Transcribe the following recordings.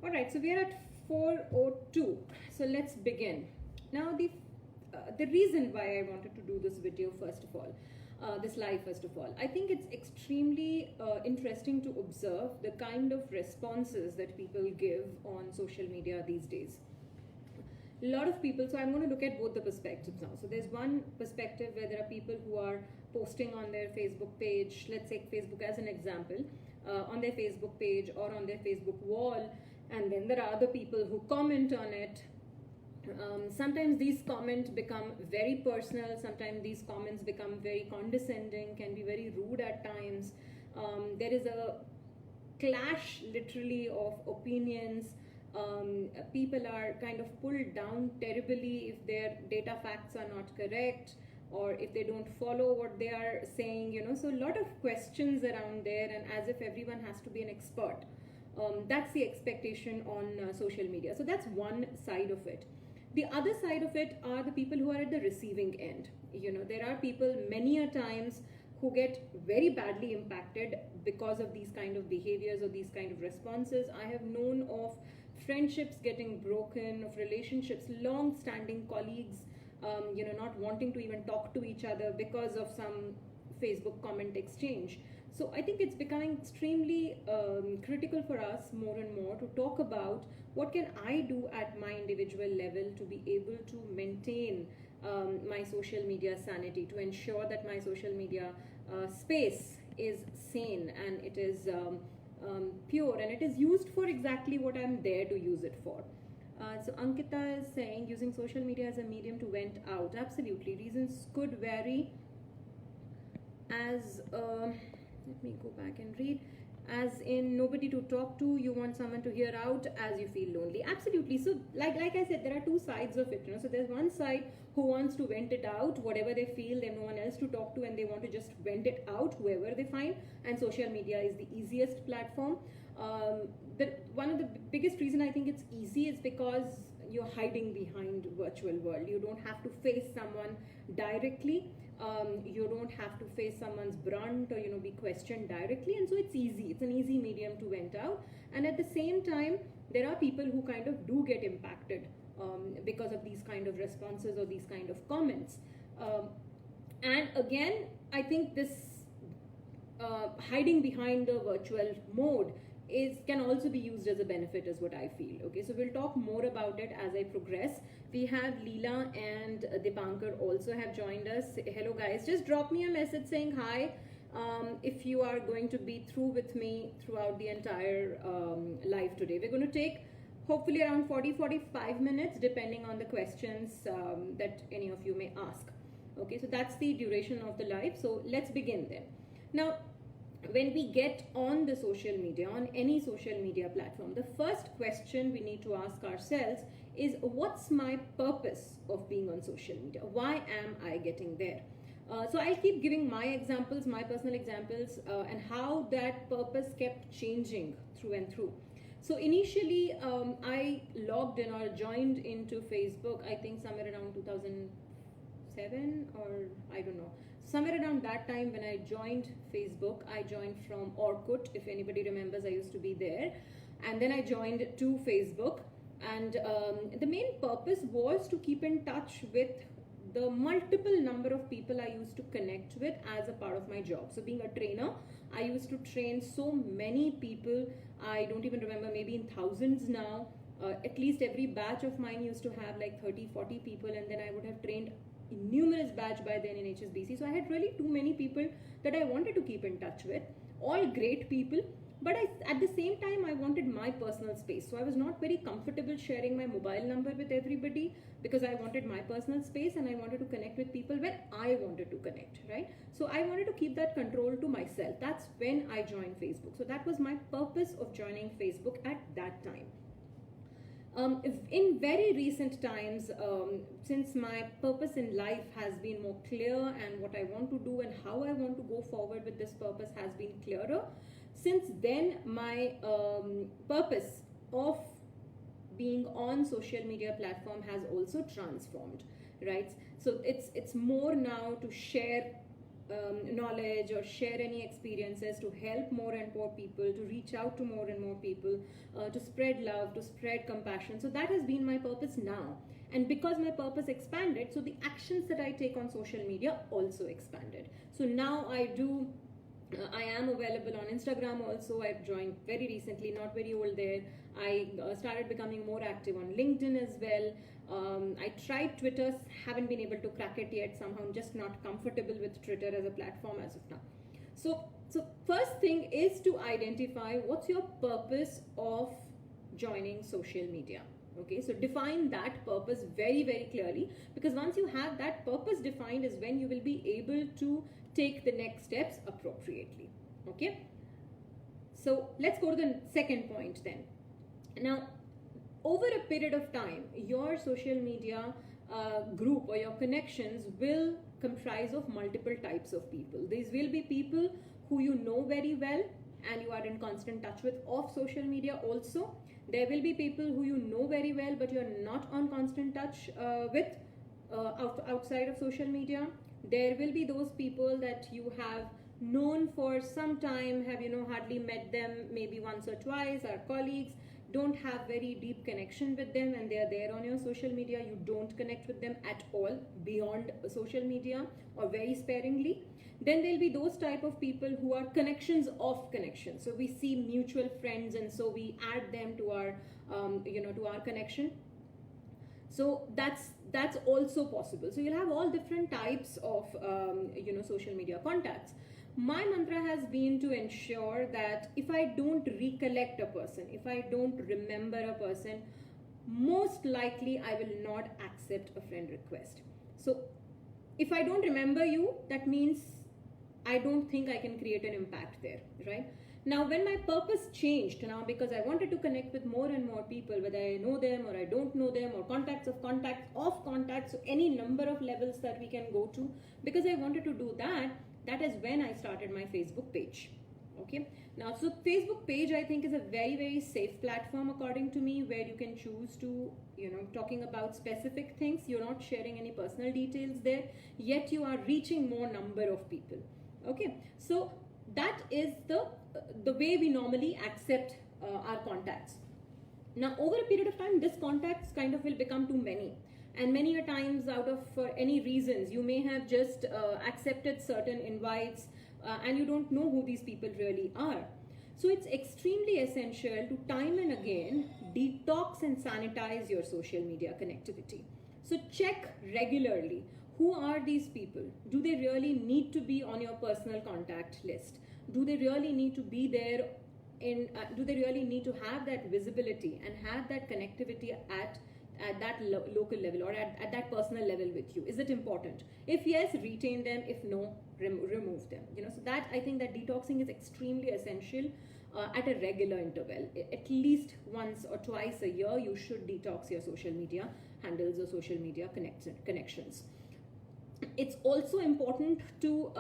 All right, so we are at 4:02. So let's begin. Now, the reason why I wanted to do this video, first of all, this live, first of all, I think it's extremely interesting to observe the kind of responses that people give on social media these days. A lot of people, so I'm going to look at both the perspectives now. So there's one perspective where there are people who are posting on their Facebook page, let's take Facebook as an example, on their Facebook page or on their Facebook wall, and then there are other people who comment on it. Sometimes these comments become very personal, sometimes these comments become very condescending, can be very rude at times. There is a clash literally of opinions. People are kind of pulled down terribly if their data facts are not correct or if they don't follow what they are saying, so a lot of questions around there, and as if everyone has to be an expert. That's the expectation on social media. So that's one side of it. The other side of it are the people who are at the receiving end. There are people many a times who get very badly impacted because of these kind of behaviors or these kind of responses. I have known of friendships getting broken, of relationships, long-standing colleagues, not wanting to even talk to each other because of some Facebook comment exchange. So I think it's becoming extremely critical for us more and more to talk about what can I do at my individual level to be able to maintain my social media sanity, to ensure that my social media space is sane and it is pure and it is used for exactly what I'm there to use it for. So Ankita is saying using social media as a medium to vent out. Absolutely. Reasons could vary as, let me go back and read, as in nobody to talk to, you want someone to hear out as you feel lonely. Absolutely. So like I said, there are two sides of it. So there's one side who wants to vent it out, whatever they feel, they have no one else to talk to and they want to just vent it out, whoever they find, and social media is the easiest platform. One of the biggest reason I think it's easy is because you're hiding behind virtual world. You don't have to face someone directly. You don't have to face someone's brunt or be questioned directly, and so it's easy. It's an easy medium to vent out. And at the same time, there are people who kind of do get impacted because of these kind of responses or these kind of comments. And again, I think this hiding behind the virtual mode can also be used as a benefit, is what I feel. Okay, so we'll talk more about it as I progress. We have Leela and Dipankar also have joined us. Hello guys, just drop me a message saying hi if you are going to be through with me throughout the entire live today. We're going to take hopefully around 40-45 minutes depending on the questions that any of you may ask. Okay, so that's the duration of the live. So let's begin then. Now, when we get on the social media, on any social media platform, the first question we need to ask ourselves is, what's my purpose of being on social media? Why am I getting there? So I'll keep giving my examples, my personal examples, and how that purpose kept changing through and through. So initially, I logged in or joined into Facebook, I think somewhere around 2007 or I don't know, somewhere around that time when I joined Facebook. I joined from Orkut, if anybody remembers. I used to be there, and then I joined to Facebook, and the main purpose was to keep in touch with the multiple number of people I used to connect with as a part of my job. So being a trainer, I used to train so many people. I don't even remember, maybe in thousands now. At least every batch of mine used to have like 30-40 people, and then I would have trained numerous batch by then in HSBC. So I had really too many people that I wanted to keep in touch with, all great people, but at the same time I wanted my personal space. So I was not very comfortable sharing my mobile number with everybody because I wanted my personal space and I wanted to connect with people when I wanted to connect, right? So I wanted to keep that control to myself. That's when I joined Facebook. So that was my purpose of joining Facebook at that time. In very recent times, since my purpose in life has been more clear and what I want to do and how I want to go forward with this purpose has been clearer, since then my purpose of being on social media platform has also transformed, right? So it's more now to share knowledge or share any experiences to help more and more people, to reach out to more and more people, to spread love, to spread compassion. So that has been my purpose now. And because my purpose expanded, so the actions that I take on social media also expanded. So now I am available on Instagram also. I've joined very recently, not very old there. I started becoming more active on LinkedIn as well. I tried Twitter, haven't been able to crack it yet. Somehow I'm just not comfortable with Twitter as a platform as of now. So first thing is to identify what's your purpose of joining social media. Okay, so define that purpose very, very clearly, because once you have that purpose defined is when you will be able to take the next steps appropriately. Okay, so let's go to the second point then. Now, over a period of time, your social media group or your connections will comprise of multiple types of people. These will be people who you know very well and you are in constant touch with off social media also. There will be people who you know very well but you're not on constant touch with outside of social media. There will be those people that you have known for some time, have hardly met them, maybe once or twice, are colleagues, don't have very deep connection with them, and they are there on your social media. You don't connect with them at all beyond social media or very sparingly. Then there'll be those type of people who are connections of connections. So we see mutual friends and so we add them to our to our connection. So that's also possible. So you'll have all different types of social media contacts. My mantra has been to ensure that if I don't recollect a person, if I don't remember a person, most likely I will not accept a friend request. So if I don't remember you, that means I don't think I can create an impact there, right? Now, when my purpose changed now, because I wanted to connect with more and more people, whether I know them or I don't know them, or contacts of contacts, so any number of levels that we can go to, because I wanted to do that, that is when I started my Facebook page. Okay, now, so Facebook page I think is a very, very safe platform according to me, where you can choose to, talking about specific things. You're not sharing any personal details there, yet you are reaching more number of people. Okay, so that is the way we normally accept our contacts. Now, over a period of time, this contacts kind of will become too many. And many a times, out of for any reasons, you may have just accepted certain invites and you don't know who these people really are. So it's extremely essential to time and again detox and sanitize your social media connectivity. So check regularly, who are these people? Do they really need to be on your personal contact list? Do they really need to be there do they really need to have that visibility and have that connectivity at that local level or at that personal level with you? Is it important? If yes, retain them. If no, remove them. So that, I think that detoxing is extremely essential at a regular interval. At least once or twice a year, you should detox your social media handles or social media connections. It's also important to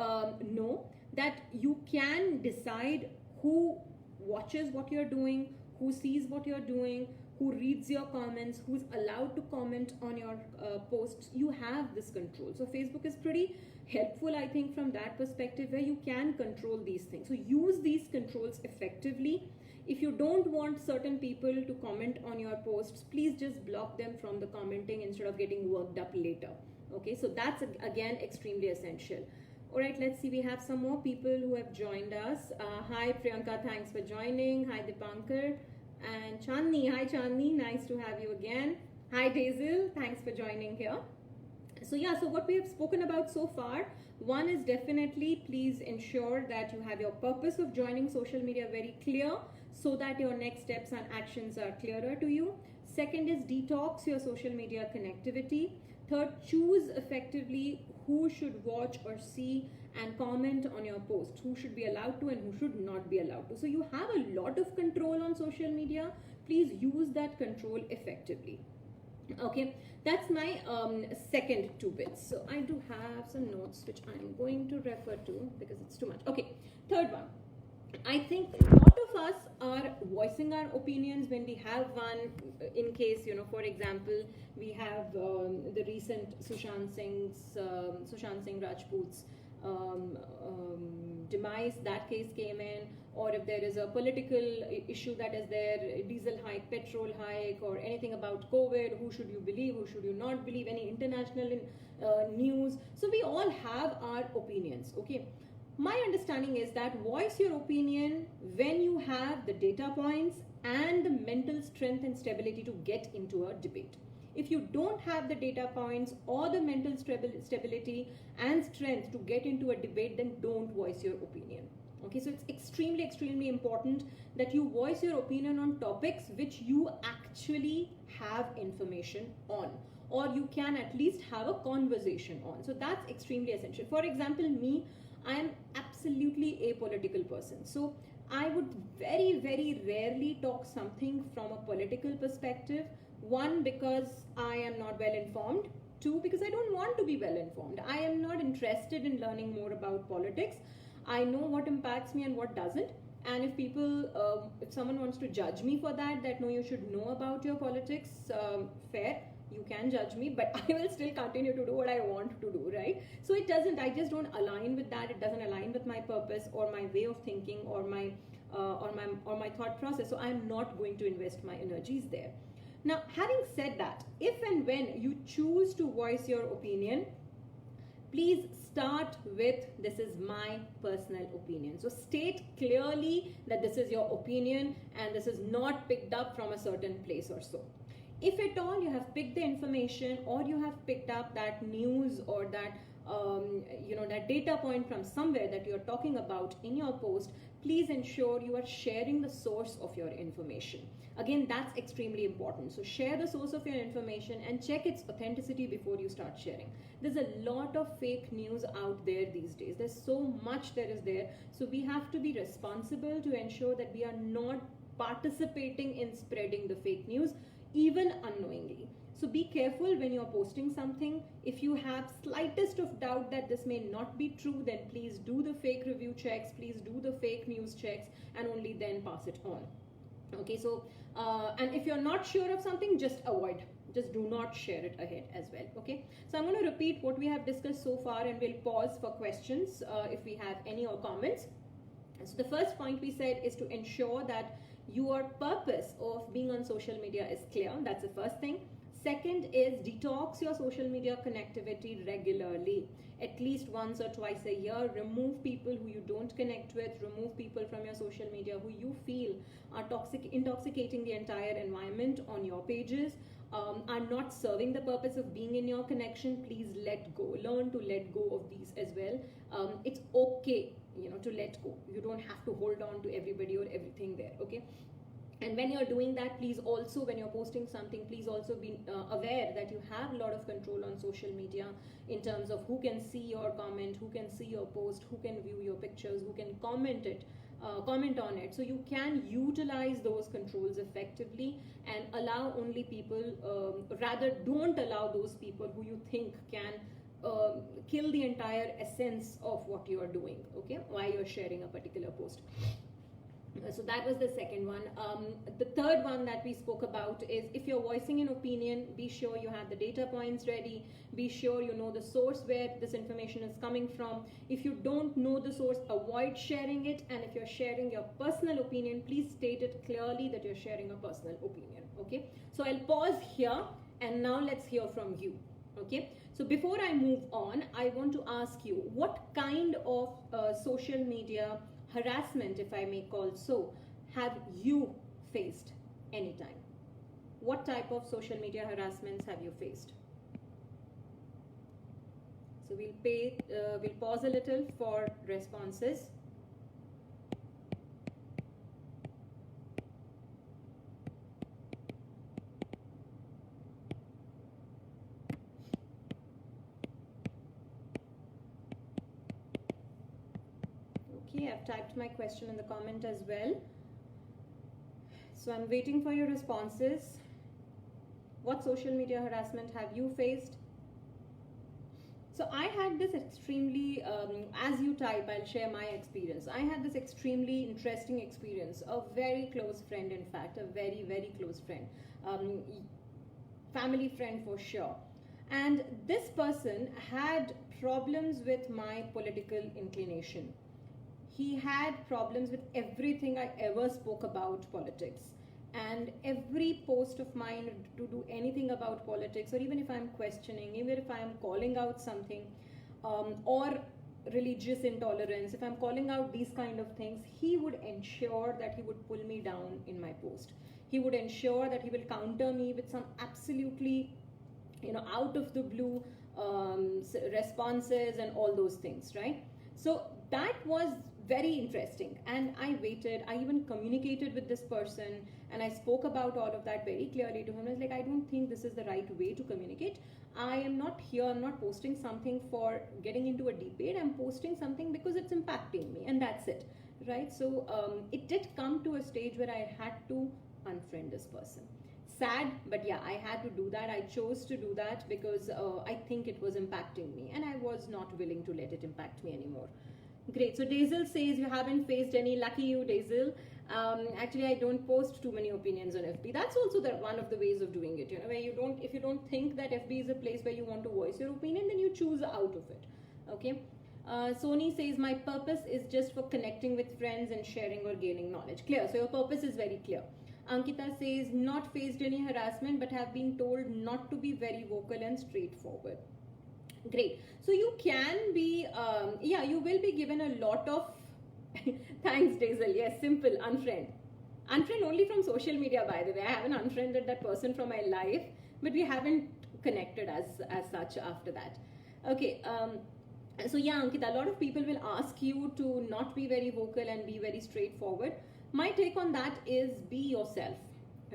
know that you can decide who watches what you're doing, who sees what you're doing, who reads your comments, who's allowed to comment on your posts. You have this control. So Facebook is pretty helpful, I think, from that perspective, where you can control these things. So use these controls effectively. If you don't want certain people to comment on your posts, please just block them from the commenting instead of getting worked up later. Okay, so that's again extremely essential. All right, let's see. We have some more people who have joined us. Hi Priyanka, thanks for joining. Hi Dipankar and Chandni. Hi Chandni, nice to have you again. Hi Daisy, thanks for joining here. So yeah, so what we have spoken about so far, one is definitely please ensure that you have your purpose of joining social media very clear so that your next steps and actions are clearer to you. Second is detox your social media connectivity. Third, choose effectively who should watch or see and comment on your post, who should be allowed to and who should not be allowed to. So you have a lot of control on social media. Please use that control effectively. Okay, that's my second two bits. So I do have some notes which I'm going to refer to because it's too much. Okay, third one. I think a lot of us are voicing our opinions when we have one. In case, for example, we have the recent Sushant Singh Rajput's demise, that case came in, or if there is a political issue that is there, diesel hike, petrol hike, or anything about COVID, who should you believe, who should you not believe, any international news. So we all have our opinions, okay? My understanding is that voice your opinion when you have the data points and the mental strength and stability to get into a debate. If you don't have the data points or the mental stability and strength to get into a debate, then don't voice your opinion. Okay, so it's extremely important that you voice your opinion on topics which you actually have information on, or you can at least have a conversation on. So that's extremely essential. For example, me, I am absolutely a political person. So I would very rarely talk something from a political perspective. One, because I am not well informed. Two, because I don't want to be well informed. I am not interested in learning more about politics. I know what impacts me and what doesn't. And if people, if someone wants to judge me for that no, you should know about your politics, fair, you can judge me, but I will still continue to do what I want to do, right? So it doesn't, I just don't align with that. It doesn't align with my purpose or my way of thinking or my thought process. So I'm not going to invest my energies there. Now, having said that, if and when you choose to voice your opinion, please start with, this is my personal opinion. So state clearly that this is your opinion and this is not picked up from a certain place or so. If at all you have picked the information or you have picked up that news or that that data point from somewhere that you're talking about in your post, please ensure you are sharing the source of your information. Again, that's extremely important. So share the source of your information and check its authenticity before you start sharing. There's a lot of fake news out there these days. There's so much that is there. So we have to be responsible to ensure that we are not participating in spreading the fake news, even unknowingly. So be careful when you're posting something. If you have slightest of doubt that this may not be true, then please do the fake review checks, please do the fake news checks, and only then pass it on. Okay, so and if you're not sure of something, just avoid, just do not share it ahead as well. Okay, so I'm going to repeat what we have discussed so far and we'll pause for questions if we have any or comments. So the first point we said is to ensure that your purpose of being on social media is clear. That's the first thing. Second is detox your social media connectivity regularly, at least once or twice a year. Remove people who you don't connect with, remove people from your social media who you feel are intoxicating the entire environment on your pages, are not serving the purpose of being in your connection. Please let go, learn to let go of these as well. It's okay, to let go. You don't have to hold on to everybody or everything there, okay? And when you're doing that, please also, when you're posting something, please also be aware that you have a lot of control on social media in terms of who can see your comment, who can see your post, who can view your pictures, who can comment on it. So you can utilize those controls effectively and allow only people, rather don't allow those people who you think can kill the entire essence of what you are doing, okay, while you're sharing a particular post. So that was the second one. The third one that we spoke about is, if you're voicing an opinion, be sure you have the data points ready. Be sure you know the source where this information is coming from. If you don't know the source, avoid sharing it. And if you're sharing your personal opinion, please state it clearly that you're sharing a personal opinion. Okay. So I'll pause here and now let's hear from you. Okay. So before I move on, I want to ask you, what kind of social media harassment, if I may call so, have you faced anytime? What type of social media harassments have you faced? So we'll pause a little for responses. Okay, I've typed my question in the comment as well. So I'm waiting for your responses. What social media harassment have you faced? So I had this extremely, as you type, I'll share my experience. I had this extremely interesting experience. A very close friend, in fact, a very close friend. Family friend for sure. And this person had problems with my political inclination. He had problems with everything I ever spoke about politics. And every post of mine to do anything about politics, or even if I'm questioning, even if I'm calling out something, or religious intolerance, if I'm calling out these kind of things, he would ensure that he would pull me down in my post. He would ensure that he will counter me with some absolutely, out of the blue responses and all those things, right? So that was very interesting, and I waited. I even communicated with this person, and I spoke about all of that very clearly to him. I was like, I don't think this is the right way to communicate. I am not here, I'm not posting something for getting into a debate. I'm posting something because it's impacting me, and that's it, right? So it did come to a stage where I had to unfriend this person. Sad, but yeah, I had to do that. I chose to do that because I think it was impacting me, and I was not willing to let it impact me anymore. Great. So Daisel says you haven't faced any. Lucky you, Daisel. Actually, I don't post too many opinions on FB. That's also one of the ways of doing it. Where if you don't think that FB is a place where you want to voice your opinion, then you choose out of it. Okay. Sony says my purpose is just for connecting with friends and sharing or gaining knowledge. Clear. So your purpose is very clear. Ankita says not faced any harassment, but have been told not to be very vocal and straightforward. Great. So you can be, you will be given a lot of, thanks Daisel, yes, simple, unfriend. Unfriend only from social media, by the way. I haven't unfriended that person from my life, but we haven't connected as such after that. Okay, so yeah, Ankita, a lot of people will ask you to not be very vocal and be very straightforward. My take on that is be yourself.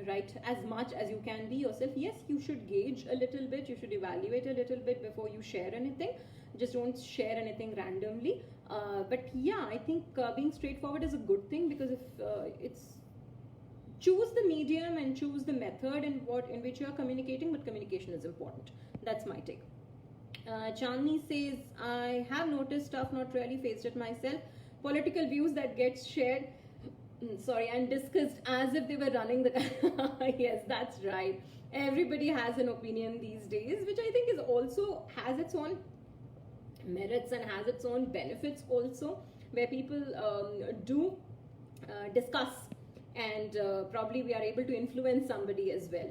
Right, as much as you can be yourself. Yes, you should gauge a little bit, you should evaluate a little bit before you share anything. Just don't share anything randomly. But yeah, I think being straightforward is a good thing, because if it's choose the medium and choose the method in which you are communicating, but communication is important. That's my take. Chandni says I have noticed stuff, not really faced it myself. Political views that gets shared and discussed as if they were running the yes, that's right. Everybody has an opinion these days, which I think is also has its own merits and has its own benefits also, where people do discuss, and probably we are able to influence somebody as well.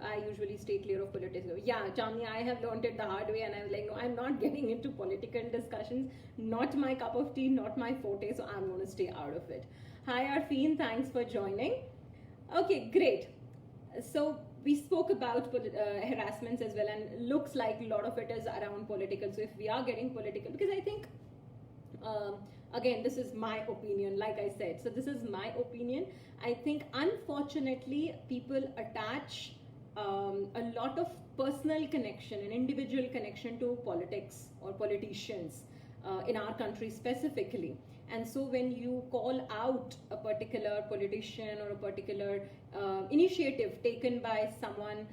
I usually stay clear of politics. Yeah, Chandni, I have learned it the hard way, and I was like, no, I'm not getting into political discussions. Not my cup of tea, not my forte, so I'm going to stay out of it. Hi Arfeen, thanks for joining. Okay, great. So we spoke about harassments as well, and looks like a lot of it is around political. So if we are getting political, because I think, again, this is my opinion, like I said. So this is my opinion. I think, unfortunately, people attach a lot of personal connection and individual connection to politics or politicians in our country specifically. And so when you call out a particular politician or a particular initiative taken by someone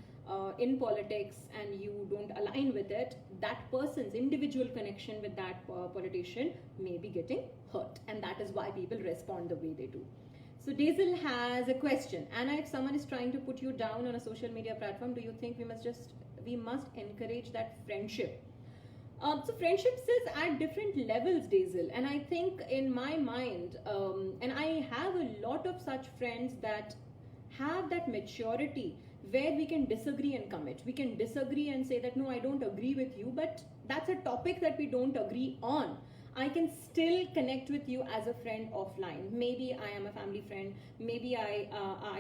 in politics, and you don't align with it, that person's individual connection with that politician may be getting hurt. And that is why people respond the way they do. So Daisel has a question. Anna, if someone is trying to put you down on a social media platform, do you think we must encourage that friendship? So friendships is at different levels, Daisel, and I think in my mind, and I have a lot of such friends that have that maturity where we can disagree and commit. We can disagree and say that, no, I don't agree with you, but that's a topic that we don't agree on. I can still connect with you as a friend offline. Maybe I am a family friend. Maybe I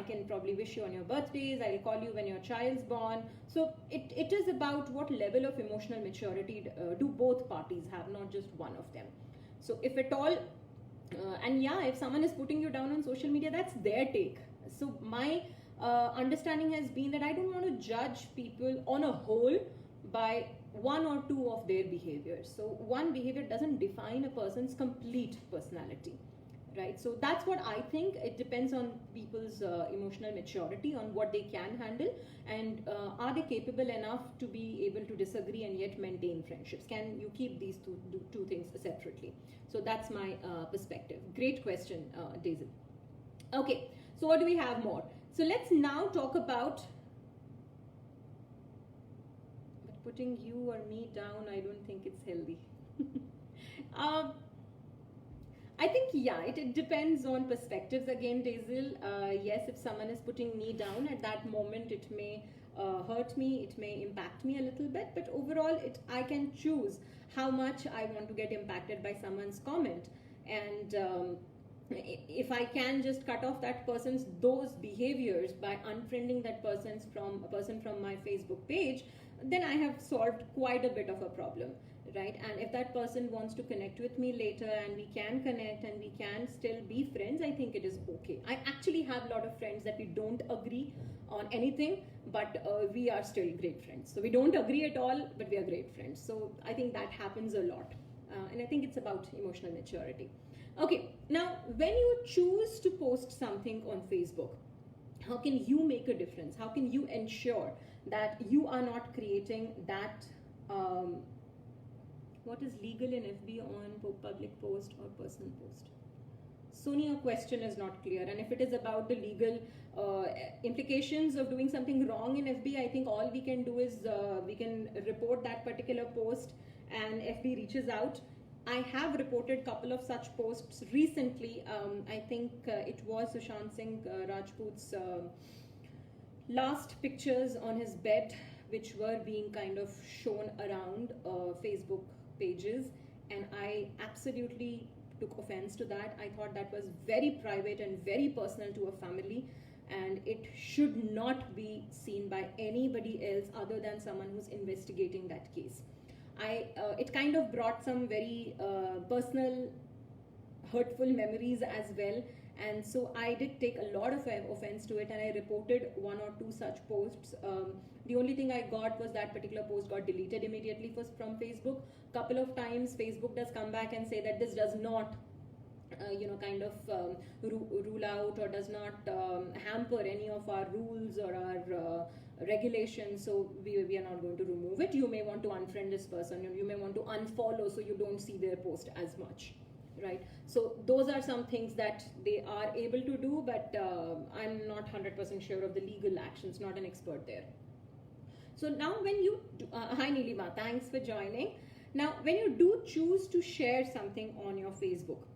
can probably wish you on your birthdays. I'll call you when your child's born. So it is about what level of emotional maturity do both parties have, not just one of them. So if at all, and yeah, if someone is putting you down on social media, that's their take. So my understanding has been that I don't want to judge people on a whole by one or two of their behaviors. So one behavior doesn't define a person's complete personality, right? So that's what I think. It depends on people's emotional maturity, on what they can handle, and are they capable enough to be able to disagree and yet maintain friendships? Can you keep these two things separately? So that's my perspective. Great question, Daisy. Okay, so what do we have more? So let's now talk about putting you or me down, I don't think it's healthy. um, I think, yeah, it depends on perspectives again, Daisel. Yes, if someone is putting me down at that moment, it may hurt me, it may impact me a little bit, but overall, I can choose how much I want to get impacted by someone's comment. And if I can just cut off that person's those behaviors by unfriending that person from my Facebook page, then I have solved quite a bit of a problem, right? And if that person wants to connect with me later and we can connect and we can still be friends, I think it is okay. I actually have a lot of friends that we don't agree on anything, but we are still great friends. So we don't agree at all, but we are great friends. So I think that happens a lot. And I think it's about emotional maturity. Okay, now when you choose to post something on Facebook, how can you make a difference? How can you ensure that you are not creating that, what is legal in FB on public post or personal post? Sony, your question is not clear. And if it is about the legal implications of doing something wrong in FB, I think all we can do is we can report that particular post and FB reaches out. I have reported a couple of such posts recently. I think it was Sushant Singh Rajput's last pictures on his bed, which were being kind of shown around Facebook pages, and I absolutely took offense to that. I thought that was very private and very personal to a family, and it should not be seen by anybody else other than someone who's investigating that case. It kind of brought some very personal, hurtful memories as well, and so I did take a lot of offense to it, and I reported one or two such posts. The only thing I got was that particular post got deleted immediately from Facebook. Couple of times Facebook does come back and say that this does not rule out or does not hamper any of our rules or our regulations, so we are not going to remove it. You may want to unfriend this person, you may want to unfollow so you don't see their post as much, right? So those are some things that they are able to do, but I'm not 100% sure of the legal actions, not an expert there. So now when you hi Nilima, thanks for joining. Now when you do choose to share something on your Facebook,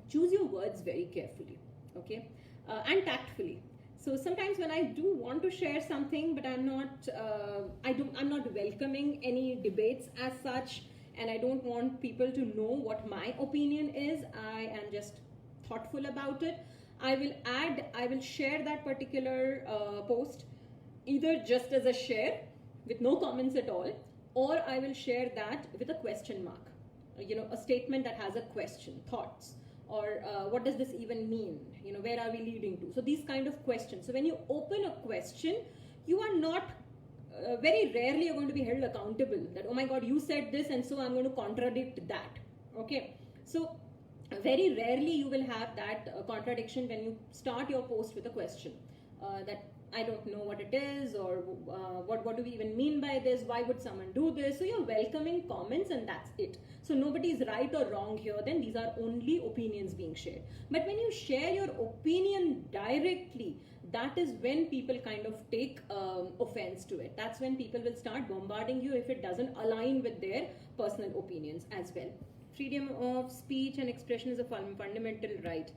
choose your words very carefully, okay, and tactfully. So sometimes when I do want to share something, but I'm not welcoming any debates as such, and I don't want people to know what my opinion is. I am just thoughtful about it. I will share that particular post either just as a share with no comments at all, or I will share that with a question mark, a statement that has a question, thoughts, or what does this even mean? Where are we leading to? So these kind of questions. So when you open a question, you are not, very rarely you're going to be held accountable that, oh my God, you said this and so I'm going to contradict that. Okay. So very rarely you will have that contradiction when you start your post with a question that I don't know what it is, or what do we even mean by this? Why would someone do this? So you're welcoming comments and that's it. So nobody is right or wrong here. Then these are only opinions being shared. But when you share your opinion directly, that is when people kind of take offense to it. That's when people will start bombarding you if it doesn't align with their personal opinions as well. Freedom of speech and expression is a fundamental right.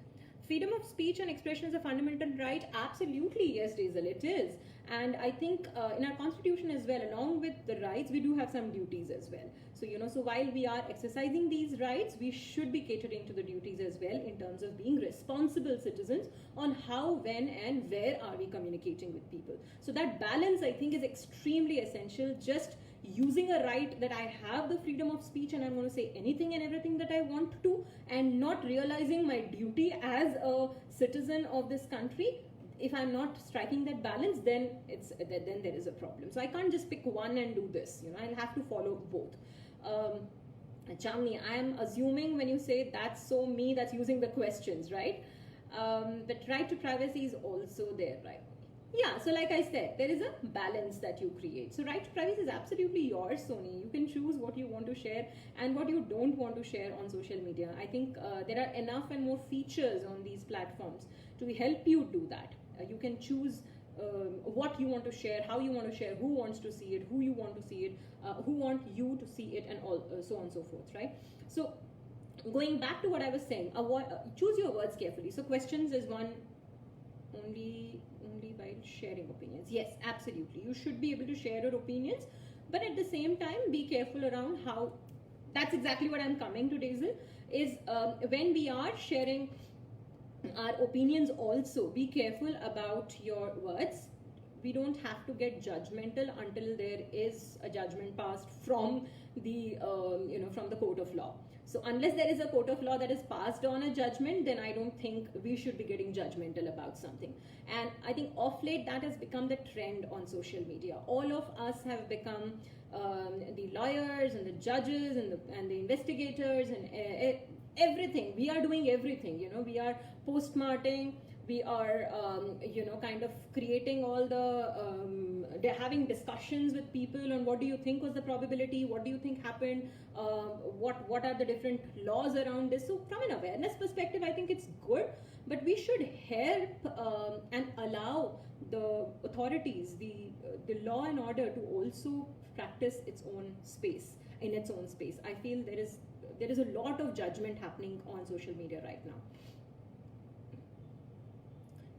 Freedom of speech and expression is a fundamental right. Absolutely, yes, Daisel, it is. And I think in our constitution as well, along with the rights, we do have some duties as well. So, so while we are exercising these rights, we should be catering to the duties as well in terms of being responsible citizens on how, when, and where are we communicating with people. So that balance, I think, is extremely essential. Just using a right that I have the freedom of speech and I'm going to say anything and everything that I want to, and not realizing my duty as a citizen of this country. If I'm not striking that balance, then then there is a problem. So I can't just pick one and do this. I'll have to follow both. Chamni, I am assuming when you say that's so me, that's using the questions, right? But right to privacy is also there, right? Yeah, so like I said, there is a balance that you create. So right to privacy is absolutely yours, Sony. You can choose what you want to share and what you don't want to share on social media. I think there are enough and more features on these platforms to help you do that. You can choose what you want to share, how you want to share, who wants to see it, who you want to see it, who want you to see it, and all so on and so forth, right? So going back to what I was saying, choose your words carefully. So questions is one. Only while sharing opinions. Yes, absolutely. You should be able to share your opinions, but at the same time, be careful around how. That's exactly what I'm coming to, Daisy. Is when we are sharing our opinions, also be careful about your words. We don't have to get judgmental until there is a judgment passed from the from the court of law. So unless there is a court of law that is passed on a judgment, then I don't think we should be getting judgmental about something. And I think off late that has become the trend on social media. All of us have become the lawyers and the judges and the investigators and everything. We are doing everything. We are post-marting. We are kind of creating all they're having discussions with people on what do you think was the probability, what do you think happened, what are the different laws around this. So from an awareness perspective, I think it's good, but we should help and allow the authorities, the law and order, to also practice its own space, in its own space. I feel there is a lot of judgment happening on social media right now.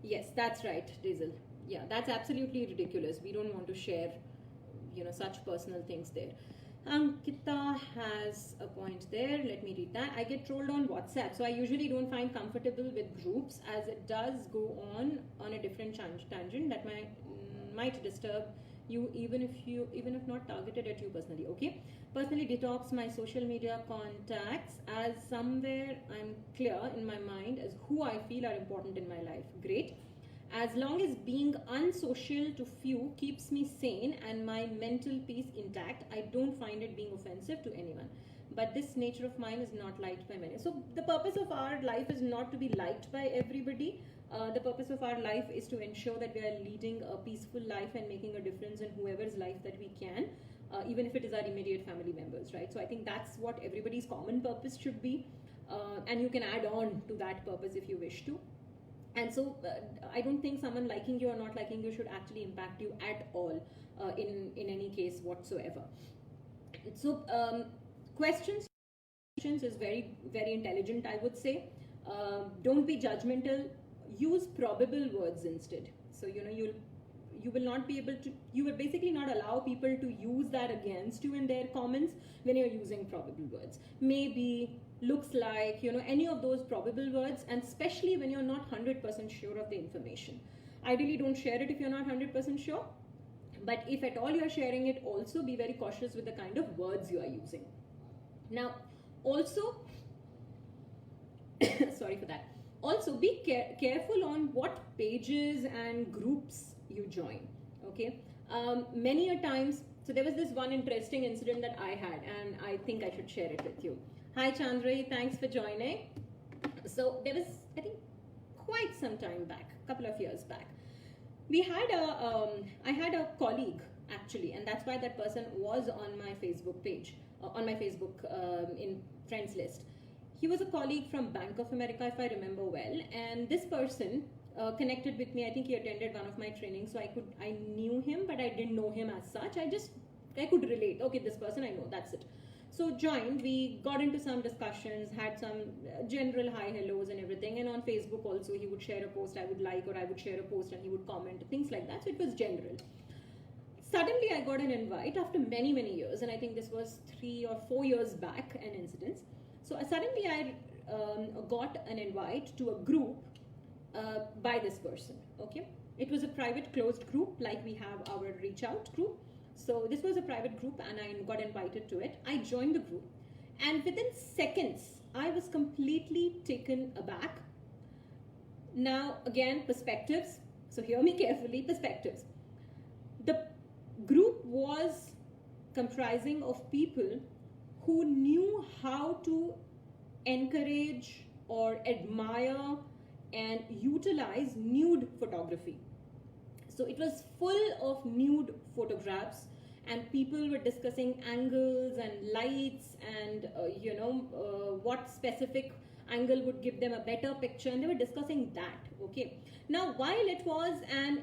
Yes, that's right, Diesel. Yeah, that's absolutely ridiculous. We don't want to share, such personal things there. Ankita has a point there. Let me read that. I get trolled on WhatsApp, so I usually don't find comfortable with groups, as it does go on a different tangent that might disturb you, even if not targeted at you personally. Okay, personally detox my social media contacts, as somewhere I'm clear in my mind as who I feel are important in my life. Great, as long as being unsocial to few keeps me sane and my mental peace intact, I don't find it being offensive to anyone. But this nature of mine is not liked by many. So the purpose of our life is not to be liked by everybody. The purpose of our life is to ensure that we are leading a peaceful life and making a difference in whoever's life that we can, even if it is our immediate family members, right? So I think that's what everybody's common purpose should be, and you can add on to that purpose if you wish to. And so I don't think someone liking you or not liking you should actually impact you at all in any case whatsoever. So questions is very, very intelligent, I would say. Don't be judgmental. Use probable words instead. So you will not be able to, you will basically not allow people to use that against you in their comments when you're using probable words. Maybe, looks like, any of those probable words, and especially when you're not 100% sure of the information. Ideally, don't share it if you're not 100% sure. But if at all you're sharing it, also be very cautious with the kind of words you are using. Now, also, sorry for that. Also, be careful on what pages and groups you join, okay? Many a times, so there was this one interesting incident that I had, and I think I should share it with you. Hi Chandra, thanks for joining. So there was, I think, quite some time back, a couple of years back, we had I had a colleague actually, and that's why that person was on my Facebook page, on my Facebook in friends list. He was a colleague from Bank of America, if I remember well, and this person connected with me. I think he attended one of my trainings, so I knew him, but I didn't know him as such. I could relate. Okay, this person I know, that's it. So joined, we got into some discussions, had some general hi hellos and everything, and on Facebook also he would share a post I would like, or I would share a post and he would comment, things like that. So it was general. Suddenly I got an invite after many years, and I think this was 3 or 4 years back, an incident. So suddenly I got an invite to a group by this person, okay? It was a private closed group, like we have our reach out group. So this was a private group and I got invited to it. I joined the group, and within seconds, I was completely taken aback. Now, again, perspectives. So hear me carefully, perspectives. The group was comprising of people who knew how to encourage or admire and utilize nude photography. So it was full of nude photographs, and people were discussing angles and lights and what specific angle would give them a better picture, and they were discussing that. Okay, now while it was an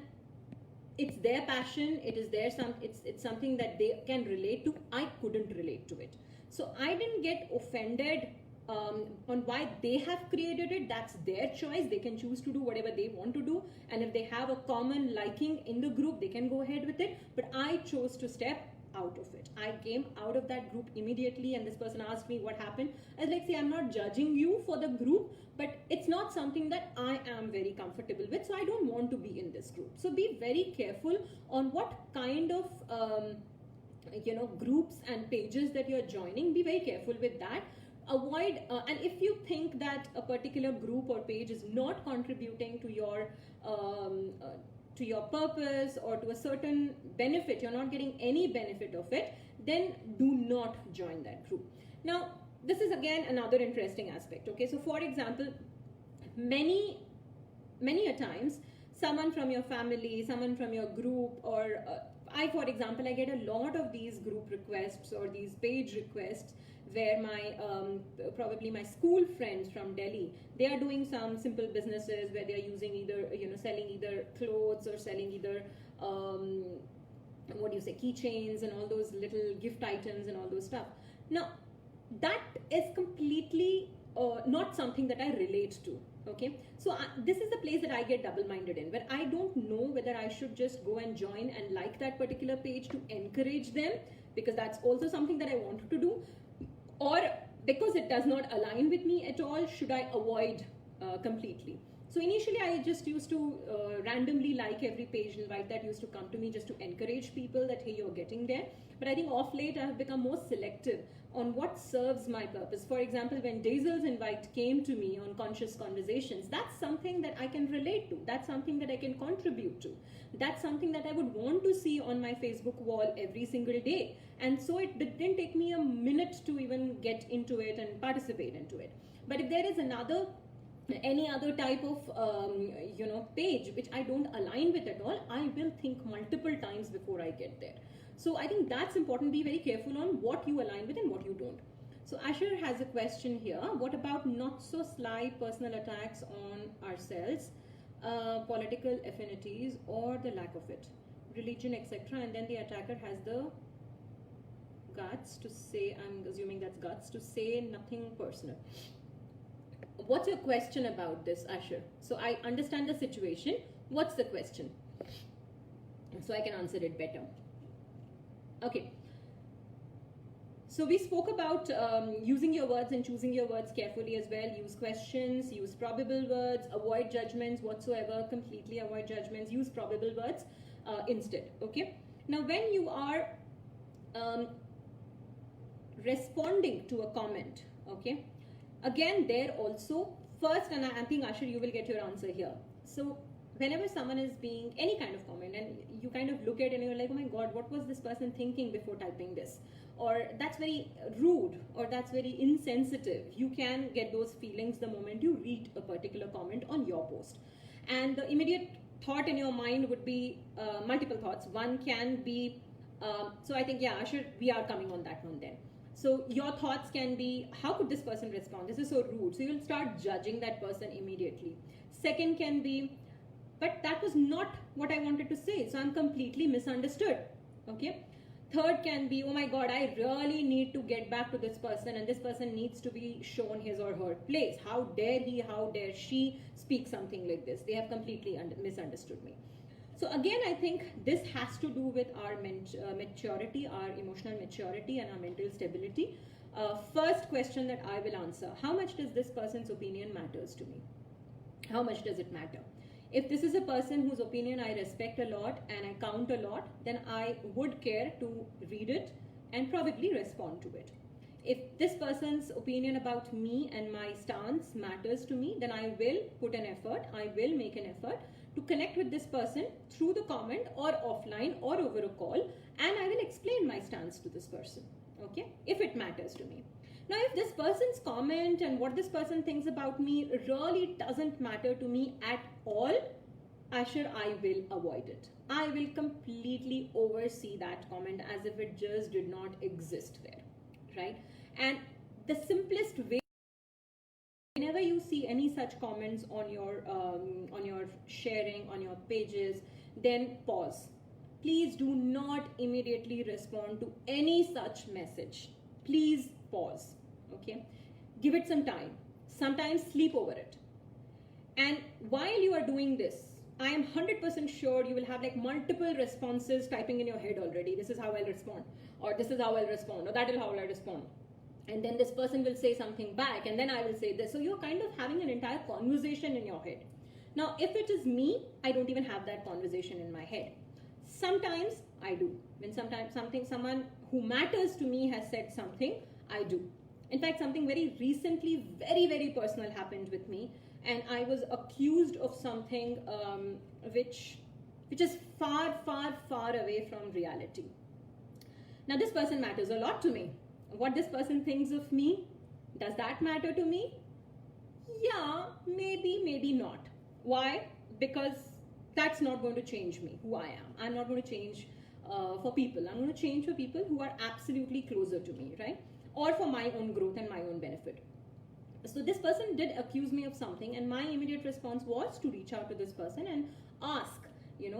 it's their passion, it is their it's something that they can relate to. I couldn't relate to it, so I didn't get offended on why they have created it. That's their choice. They can choose to do whatever they want to do, and if they have a common liking in the group, they can go ahead with it. But I chose to step out of it. I came out of that group immediately, and this person asked me what happened. I was like, see, I'm not judging you for the group, but it's not something that I am very comfortable with, so I don't want to be in this group. So be very careful on what kind of groups and pages that you're joining. Be very careful with that. Avoid and if you think that a particular group or page is not contributing to your purpose or to a certain benefit, you're not getting any benefit of it, then do not join that group. Now, this is again another interesting aspect. Okay, so for example, many a times someone from your family, someone from your group, or for example, I get a lot of these group requests or these page requests where my probably my school friends from Delhi, they are doing some simple businesses where they are using either selling either clothes or selling either keychains and all those little gift items and all those stuff. Now that is completely not something that I relate to. Okay, so this is the place that I get double-minded in, where I don't know whether I should just go and join and like that particular page to encourage them, because that's also something that I wanted to do, or because it does not align with me at all, should I avoid completely. So initially I just used to randomly like every page that used to come to me just to encourage people that, hey, you're getting there. But I think off late I have become more selective on what serves my purpose. For example, when Dazel's invite came to me on Conscious Conversations, that's something that I can relate to. That's something that I can contribute to. That's something that I would want to see on my Facebook wall every single day. And so it didn't take me a minute to even get into it and participate into it. But if there is any other type of page which I don't align with at all, I will think multiple times before I get there. So I think that's important. Be very careful on what you align with and what you don't. So Asher has a question here. What about not so sly personal attacks on ourselves, political affinities or the lack of it, religion, etc., and then the attacker has the guts to say, I'm assuming that's guts, to say nothing personal. What's your question about this, Asher? So I understand the situation. What's the question? So I can answer it better. Okay. So we spoke about using your words and choosing your words carefully as well. Use questions, use probable words, avoid judgments whatsoever, completely avoid judgments, use probable words instead. Okay. Now when you are responding to a comment, okay, again there also, first, and I think Asher, you will get your answer here. So whenever someone is being any kind of comment and you kind of look at it and you're like, oh my god, what was this person thinking before typing this, or that's very rude, or that's very insensitive, you can get those feelings the moment you read a particular comment on your post. And the immediate thought in your mind would be multiple thoughts. One can be so I think, yeah, Asher, we are coming on that one then. So your thoughts can be, how could this person respond? This is so rude. So you'll start judging that person immediately. Second can be, but that was not what I wanted to say, so I'm completely misunderstood. Okay. Third can be, oh my god, I really need to get back to this person, and this person needs to be shown his or her place. How dare he, how dare she speak something like this? They have completely misunderstood me. So again, I think this has to do with our maturity, our emotional maturity and our mental stability. First question that I will answer, how much does this person's opinion matters to me? How much does it matter? If this is a person whose opinion I respect a lot and I count a lot, then I would care to read it and probably respond to it. If this person's opinion about me and my stance matters to me, then I will put an effort, I will make an effort to connect with this person through the comment or offline or over a call, and I will explain my stance to this person, okay, if it matters to me. Now, if this person's comment and what this person thinks about me really doesn't matter to me at all, Asher, I will avoid it. I will completely oversee that comment as if it just did not exist there, right? And the simplest way, whenever you see any such comments on your sharing, on your pages, then pause. Please do not immediately respond to any such message. Please pause. Okay? Give it some time. Sometimes sleep over it. And while you are doing this, I am 100% sure you will have like multiple responses typing in your head already. This is how I'll respond, or this is how I'll respond, or that is how I'll respond. And then this person will say something back, and then I will say this. So you're kind of having an entire conversation in your head. Now, if it is me, I don't even have that conversation in my head. Sometimes I do. When someone who matters to me has said something, I do. In fact, something very recently, very, very personal happened with me, and I was accused of something which is far, far, far away from reality. Now, this person matters a lot to me. What this person thinks of me, does that matter to me? Yeah, maybe, maybe not. Why? Because that's not going to change me, who I am. I'm not going to change for people. I'm going to change for people who are absolutely closer to me, right? Or for my own growth and my own benefit. So this person did accuse me of something, and my immediate response was to reach out to this person and ask,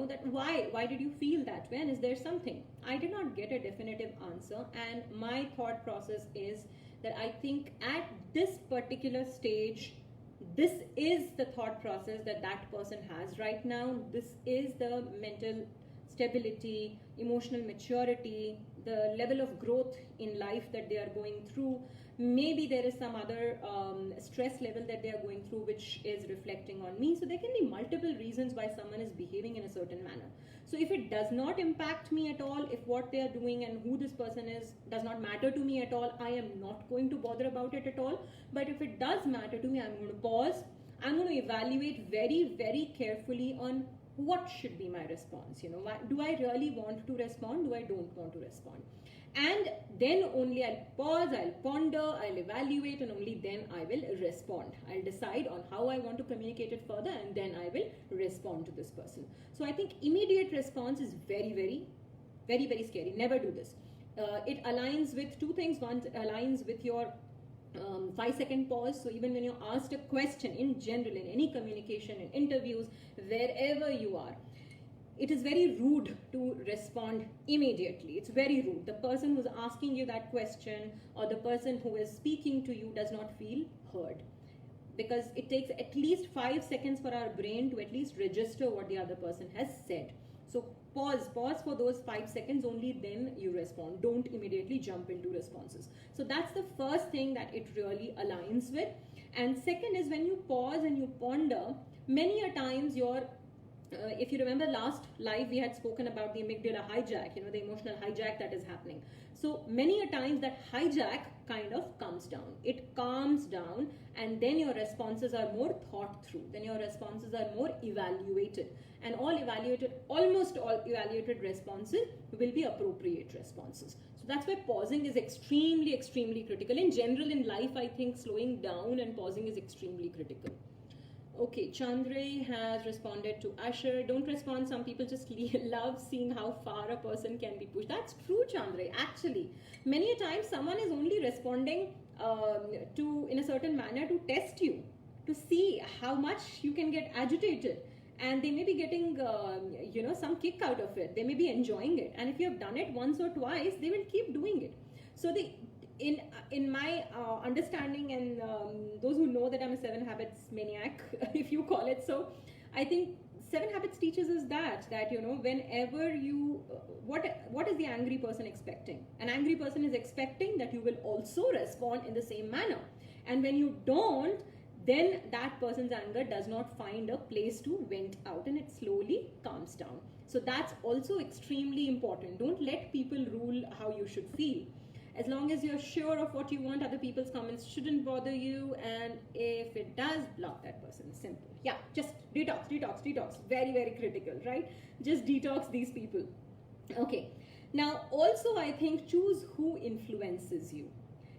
that why did you feel that way, and is there something? I did not get a definitive answer, and my thought process is that I think at this particular stage, this is the thought process that person has right now. This is the mental stability, emotional maturity, the level of growth in life that they are going through. Maybe there is some other stress level that they are going through which is reflecting on me. So there can be multiple reasons why someone is behaving in a certain manner. So if it does not impact me at all, if what they are doing and who this person is does not matter to me at all, I am not going to bother about it at all. But if it does matter to me, I'm going to pause. I'm going to evaluate very, very carefully on what should be my response. Do I really want to respond? Do I don't want to respond? And then only I'll pause, I'll ponder, I'll evaluate, and only then I will respond. I'll decide on how I want to communicate it further, and then I will respond to this person. So I think immediate response is very, very, very, very scary. Never do this. It aligns with two things. One, it aligns with your 5-second pause. So even when you're asked a question in general, in any communication, in interviews, wherever you are, it is very rude to respond immediately. It's very rude. The person who's asking you that question or the person who is speaking to you does not feel heard, because it takes at least 5 seconds for our brain to at least register what the other person has said. So pause for those 5 seconds, only then you respond. Don't immediately jump into responses. So that's the first thing that it really aligns with. And second is when you pause and you ponder, many a times if you remember last live, we had spoken about the amygdala hijack, the emotional hijack that is happening. So many a times that hijack kind of comes down. It calms down, and then your responses are more thought through. Then your responses are more evaluated. And almost all evaluated responses will be appropriate responses. So that's why pausing is extremely, extremely critical. In general, in life, I think slowing down and pausing is extremely critical. Okay, Chandray has responded to Asher. Don't respond. Some people just love seeing how far a person can be pushed. That's true, Chandray. Actually, many a times someone is only responding in a certain manner to test you, to see how much you can get agitated. And they may be getting, some kick out of it. They may be enjoying it. And if you have done it once or twice, they will keep doing it. So in my understanding, and those who know that I'm a 7 habits maniac, if you call it so, I think 7 habits teaches us that whenever you, what is the angry person expecting? An angry person is expecting that you will also respond in the same manner. And when you don't, then that person's anger does not find a place to vent out, and it slowly calms down. So that's also extremely important. Don't let people rule how you should feel. As long as you're sure of what you want, other people's comments shouldn't bother you, and if it does, block that person. Simple. Yeah, just detox. Very, very critical, right? Just detox these people. Okay. Now, also, I think choose who influences you.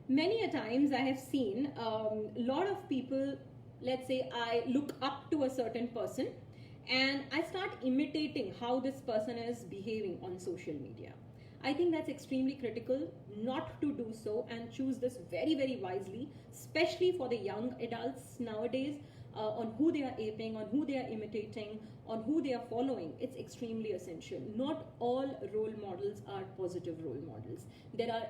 Many a times I have seen a lot of people, let's say I look up to a certain person and I start imitating how this person is behaving on social media. I think that's extremely critical not to do so, and choose this very, very wisely, especially for the young adults nowadays. on who they are aping, on who they are imitating, on who they are following. It's extremely essential. Not all role models are positive role models. There are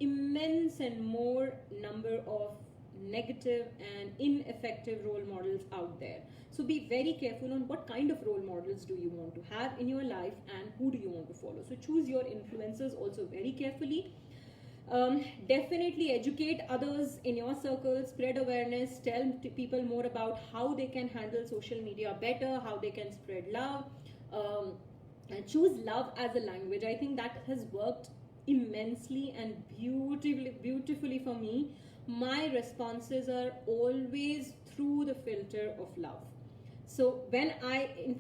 immense and more number of negative and ineffective role models out there. So be very careful on what kind of role models do you want to have in your life and who do you want to follow. So choose your influencers also very carefully. Definitely educate others in your circle, spread awareness, tell people more about how they can handle social media better, how they can spread love, and choose love as a language. I think that has worked immensely and beautifully for me. My responses are always through the filter of love. So when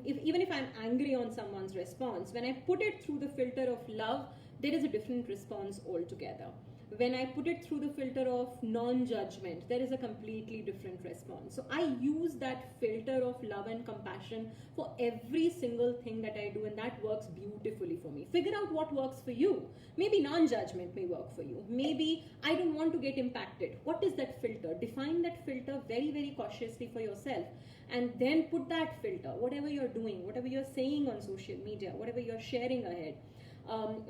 even if I'm angry on someone's response, when I put it through the filter of love, there is a different response altogether. When I put it through the filter of non-judgment, there is a completely different response. So I use that filter of love and compassion for every single thing that I do, and that works beautifully for me. Figure out what works for you. Maybe non-judgment may work for you. Maybe I don't want to get impacted. What is that filter? Define that filter very, very cautiously for yourself, and then put that filter, whatever you're doing, whatever you're saying on social media, whatever you're sharing ahead.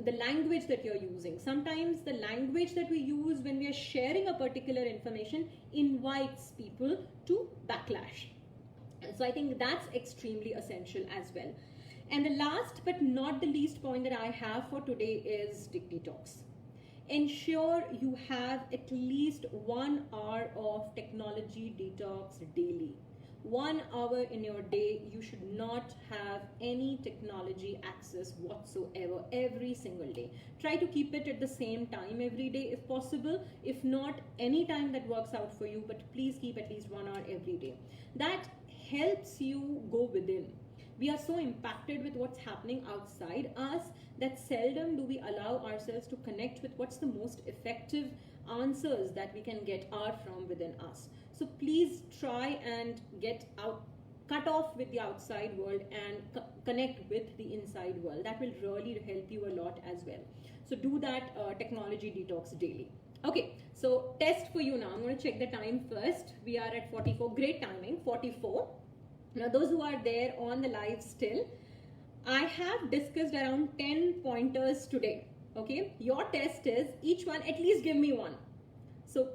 The language that you're using. Sometimes the language that we use when we are sharing a particular information invites people to backlash. And so I think that's extremely essential as well. And the last but not the least point that I have for today is detox. Ensure you have at least 1 hour of technology detox daily. 1 hour in your day, you should not have any technology access whatsoever every single day. Try to keep it at the same time every day if possible. If not, any time that works out for you, but please keep at least 1 hour every day. That helps you go within. We are so impacted with what's happening outside us that seldom do we allow ourselves to connect with what's the most effective answers that we can get are from within us. So please try and cut off with the outside world and connect with the inside world. That will really help you a lot as well. So do that technology detox daily. Okay, so test for you now. I'm going to check the time first. We are at 44. Great timing, 44. Now those who are there on the live still, I have discussed around 10 pointers today. Okay, your test is each one at least give me one. So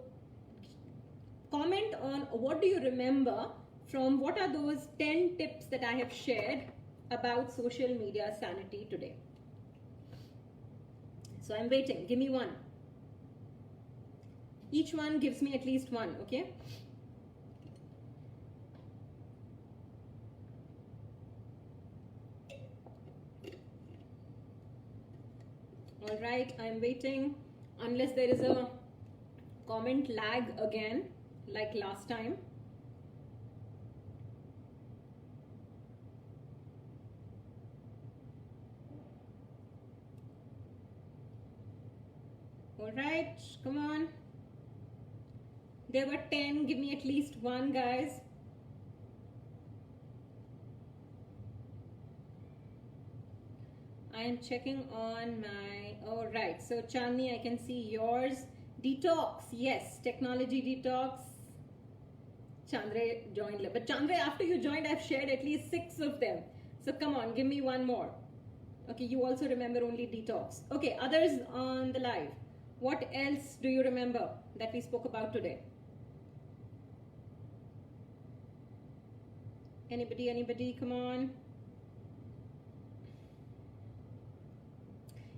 comment on what do you remember from what are those 10 tips that I have shared about social media sanity today. So I'm waiting. Give me one. Each one gives me at least one, okay? All right, I'm waiting. Unless there is a comment lag again, like last time. All right, come on. There were 10. Give me at least one, guys. I am checking on my, all right. So Chandni, I can see yours. Detox, yes, technology detox. Chandra joined, but Chandra, after you joined, I've shared at least 6 of them. So come on, give me one more. Okay, you also remember only detox. Okay, others on the live. What else do you remember that we spoke about today? Anybody, come on.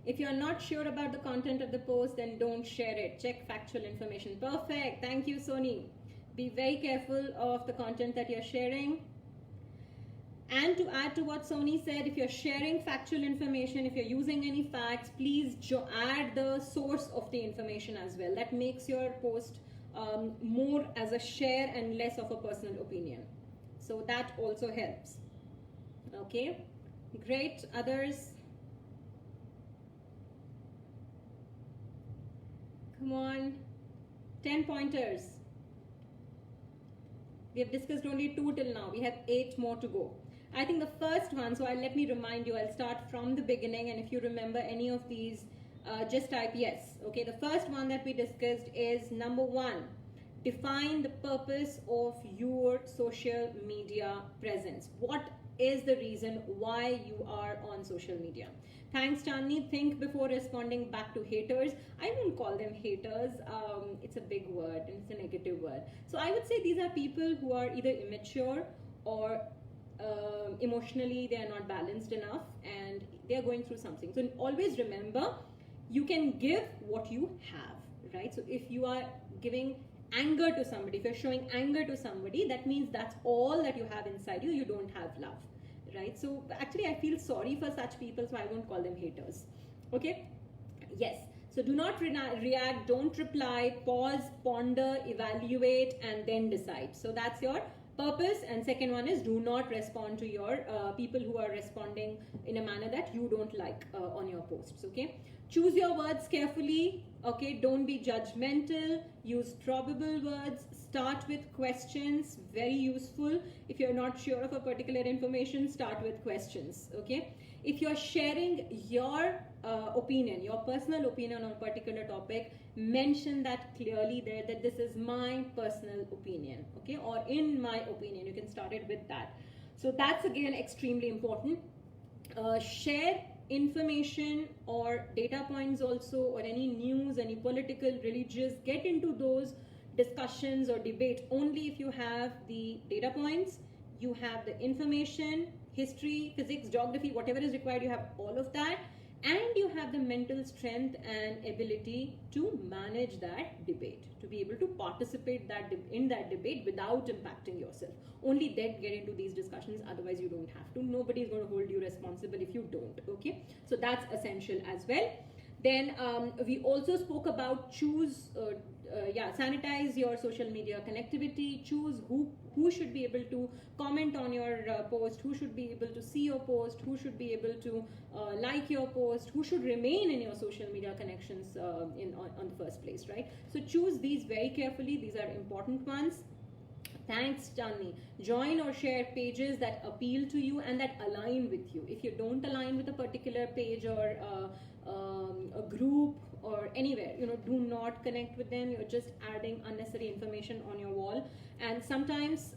If you're not sure about the content of the post, then don't share it. Check factual information. Perfect. Thank you, Soni. Be very careful of the content that you're sharing. And to add to what Soni said, if you're sharing factual information, if you're using any facts, please add the source of the information as well. That makes your post more as a share and less of a personal opinion. So that also helps. Okay, great. Others? Come on, 10 pointers. We have discussed only 2 till now. We have 8 more to go. I think the first one, so let me remind you, I'll start from the beginning, and if you remember any of these, just type yes. Okay, the first one that we discussed is number 1, define the purpose of your social media presence. What is the reason why you are on social media? Thanks, Chandni. Think before responding back to haters. I won't call them haters. It's a big word and it's a negative word. So I would say these are people who are either immature or emotionally they are not balanced enough and they are going through something. So always remember, you can give what you have, right? So if you are giving anger to somebody, if you're showing anger to somebody, that means that's all that you have inside you. You don't have love, right? So actually I feel sorry for such people, so I won't call them haters. Okay, yes. So do not react, don't reply, pause, ponder, evaluate, and then decide. So that's your purpose. And second one is, do not respond to your people who are responding in a manner that you don't like on your posts. Okay, choose your words carefully. Okay, don't be judgmental, use probable words, start with questions, very useful. If you're not sure of a particular information, start with questions. Okay, if you're sharing your opinion, your personal opinion on a particular topic, mention that clearly there, that this is my personal opinion, okay, or in my opinion. You can start it with that. So that's again extremely important. Share information or data points also, or any news, any political, religious, get into those discussions or debate only if you have the data points, you have the information, history, physics, geography, whatever is required, you have all of that, and you have the mental strength and ability to manage that debate, to be able to participate in that debate without impacting yourself. Only then get into these discussions, otherwise you don't have to. Nobody is going to hold you responsible if you don't. Okay, so that's essential as well. Then we also spoke about sanitize your social media connectivity. Choose who should be able to comment on your post, who should be able to see your post, who should be able to like your post, who should remain in your social media connections on the first place, right? So choose these very carefully. These are important ones. Thanks, Chandni. Join or share pages that appeal to you and that align with you. If you don't align with a particular page or a group or anywhere, do not connect with them. You're just adding unnecessary information on your wall. And sometimes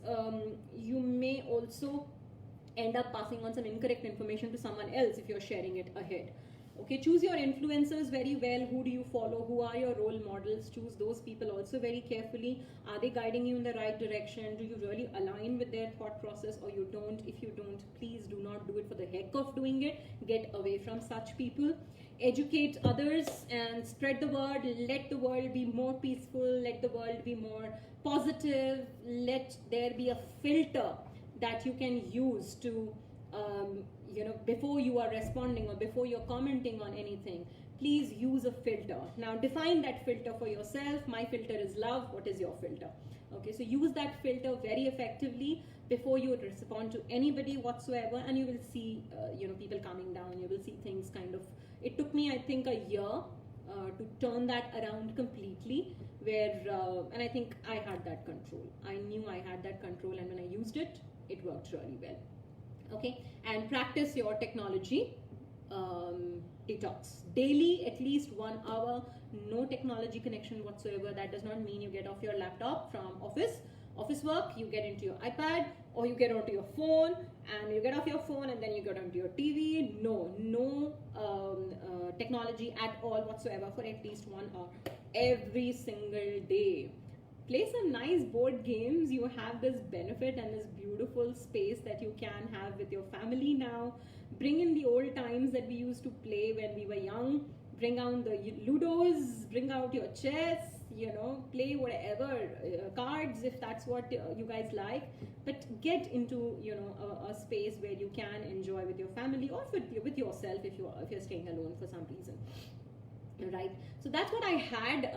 you may also end up passing on some incorrect information to someone else if you're sharing it ahead. Okay, choose your influencers very well. Who do you follow? Who are your role models? Choose those people also very carefully. Are they guiding you in the right direction? Do you really align with their thought process, or you don't? If you don't, please do not do it for the heck of doing it. Get away from such people. Educate others and spread the word. Let the world be more peaceful. Let the world be more positive. Let there be a filter that you can use to before you are responding or before you're commenting on anything, please use a filter. Now define that filter for yourself. My filter is love. What is your filter? Okay, so use that filter very effectively before you respond to anybody whatsoever, and you will see people calming down. You will see things kind of, it took me I think a year to turn that around completely, where and I think I had that control. I knew I had that control, and when I used it, it worked really well. Okay, and practice your technology detox daily, at least 1 hour, no technology connection whatsoever. That does not mean you get off your laptop from office work, you get into your iPad, or you get onto your phone, and you get off your phone and then you get onto your TV. No technology at all whatsoever for at least 1 hour every single day. Play some nice board games. You have this benefit and this beautiful space that you can have with your family now. Bring in the old times that we used to play when we were young. Bring out the Ludos, bring out your chess, play whatever, cards if that's what you guys like. But get into, a space where you can enjoy with your family or with yourself if you're staying alone for some reason. Right, so that's what I had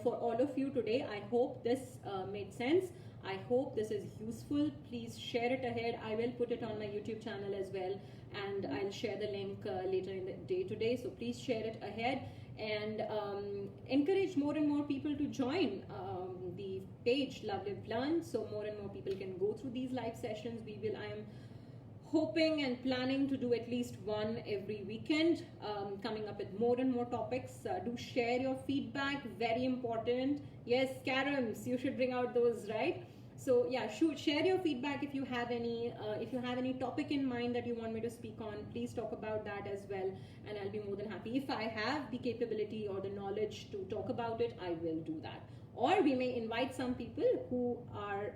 for all of you today. I hope this made sense. I hope this is useful. Please share it ahead. I will put it on my YouTube channel as well, and I'll share the link later in the day today. So please share it ahead and encourage more and more people to join the page Love Live Learn, so more and more people can go through these live sessions. I am hoping and planning to do at least one every weekend, coming up with more and more topics. Do share your feedback, very important. Yes, Karams, you should bring out those, right? So yeah, share your feedback if you have any topic in mind that you want me to speak on. Please talk about that as well, and I'll be more than happy. If I have the capability or the knowledge to talk about it, I will do that. Or we may invite some people who are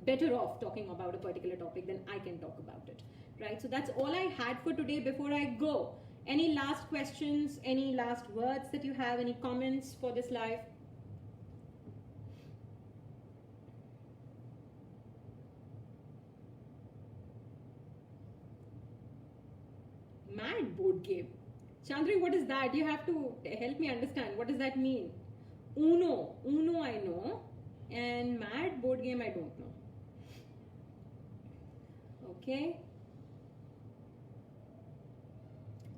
better off talking about a particular topic than I can talk about it, right? So that's all I had for today. Before I go, any last questions, any last words that you have, any comments for this live? Mad board game. Chandri, what is that? You have to help me understand. What does that mean? Uno I know, and mad board game I don't know. Okay.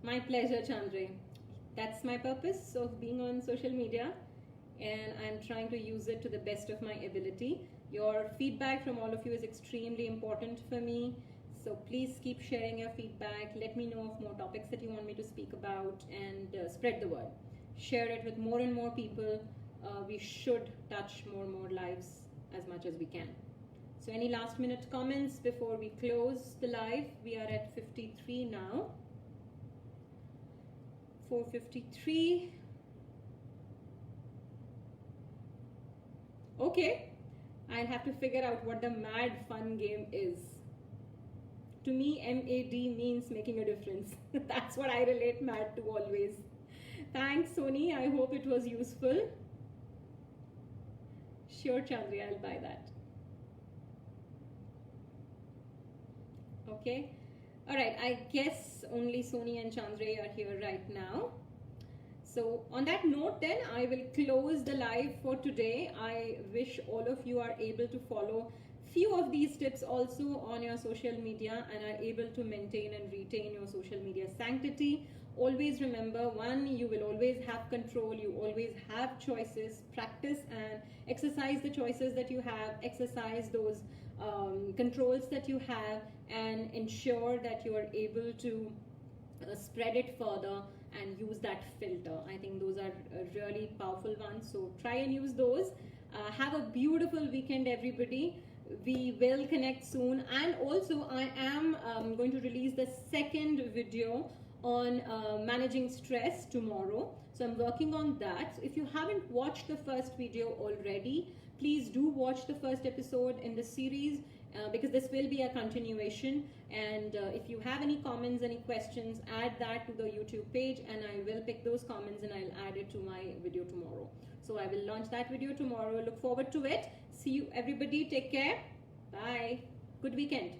My pleasure, Chandri. That's my purpose of being on social media, and I'm trying to use it to the best of my ability. Your feedback from all of you is extremely important for me. So please keep sharing your feedback. Let me know of more topics that you want me to speak about, and spread the word. Share it with more and more people. We should touch more and more lives as much as we can. So any last minute comments before we close the live? We are at 53 now. 4:53. Okay, I'll have to figure out what the mad fun game is. To me, MAD means making a difference. That's what I relate mad to always. Thanks, Sony. I hope it was useful. Sure, Chandri, I'll buy that. Okay. All right. I guess only Sony and Chandri are here right now. So on that note, then I will close the live for today. I wish all of you are able to follow few of these tips also on your social media and are able to maintain and retain your social media sanctity. Always remember, one, you will always have control, you always have choices. Practice and exercise the choices that you have, exercise those controls that you have, and ensure that you are able to spread it further and use that filter. I think those are really powerful ones, so try and use those. Have a beautiful weekend, everybody. We will connect soon, and also I am going to release the second video on managing stress tomorrow. So I'm working on that. So if you haven't watched the first video already, please do watch the first episode in the series, because this will be a continuation. And if you have any comments, any questions, add that to the YouTube page, and I will pick those comments and I'll add it to my video tomorrow. So I will launch that video tomorrow. Look forward to it. See you, everybody. Take care. Bye. Good weekend.